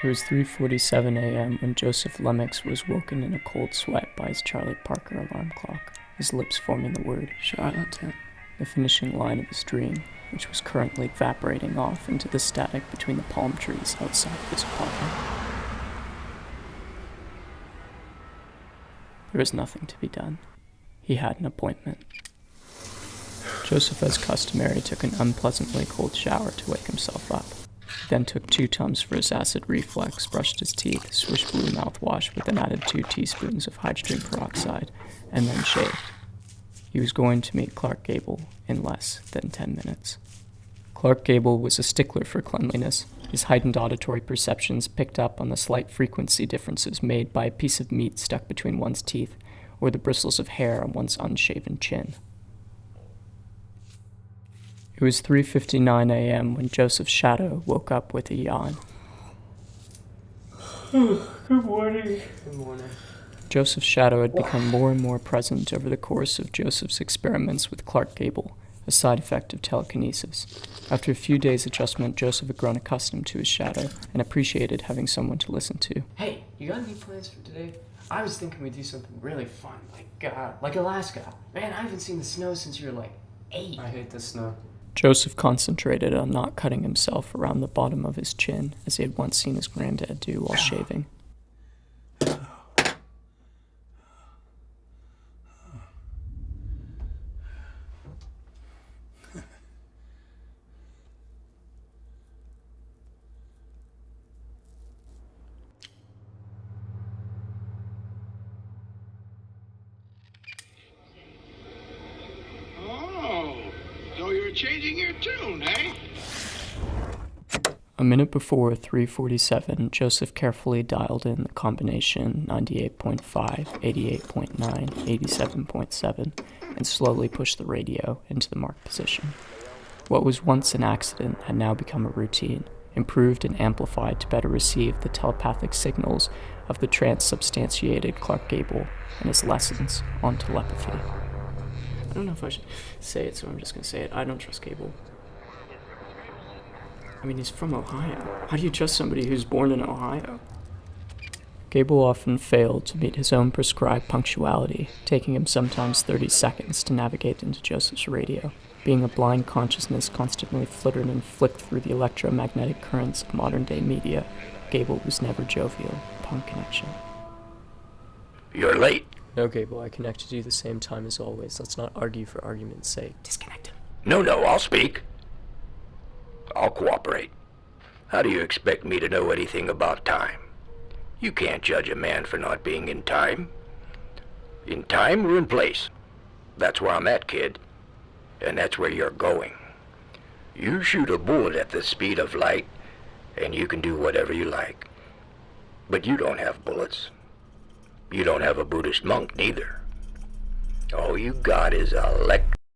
It was 3:47 a.m. when Joseph Lemix was woken in a cold sweat by his Charlie Parker alarm clock, his lips forming the word Charlatan, the finishing line of his dream, which was currently evaporating off into the static between the palm trees outside his apartment. There was nothing to be done. He had an appointment. Joseph, as customary, took an unpleasantly cold shower to wake himself up. He then took 2 Tums for his acid reflux, brushed his teeth, swished blue mouthwash with an added 2 teaspoons of hydrogen peroxide, and then shaved. He was going to meet Clark Gable in less than 10 minutes. Clark Gable was a stickler for cleanliness. His heightened auditory perceptions picked up on the slight frequency differences made by a piece of meat stuck between one's teeth or the bristles of hair on one's unshaven chin. It was 3:59 a.m. when Joseph's shadow woke up with a yawn. Good morning. Good morning. Joseph's shadow had become more and more present over the course of Joseph's experiments with Clark Gable, a side effect of telekinesis. After a few days' adjustment, Joseph had grown accustomed to his shadow and appreciated having someone to listen to. Hey, you got any plans for today? I was thinking we'd do something really fun, like Alaska. Man, I haven't seen the snow since you were like 8. I hate the snow. Joseph concentrated on not cutting himself around the bottom of his chin, as he had once seen his granddad do while shaving. So you're changing your tune, eh? A minute before 3:47, Joseph carefully dialed in the combination 98.5, 88.9, 87.7, and slowly pushed the radio into the marked position. What was once an accident had now become a routine, improved and amplified to better receive the telepathic signals of the transubstantiated Clark Gable and his lessons on telepathy. I don't know if I should say it, so I'm just going to say it. I don't trust Gable. I mean, he's from Ohio. How do you trust somebody who's born in Ohio? Gable often failed to meet his own prescribed punctuality, taking him sometimes 30 seconds to navigate into Joseph's radio. Being a blind consciousness constantly flittered and flicked through the electromagnetic currents of modern-day media, Gable was never jovial upon connection. You're late. No, Gable, I connected you the same time as always. Let's not argue for argument's sake. Disconnect him. No, I'll speak. I'll cooperate. How do you expect me to know anything about time? You can't judge a man for not being in time. In time or in place. That's where I'm at, kid. And that's where you're going. You shoot a bullet at the speed of light, and you can do whatever you like. But you don't have bullets. You don't have a Buddhist monk, neither. All you got is electricity.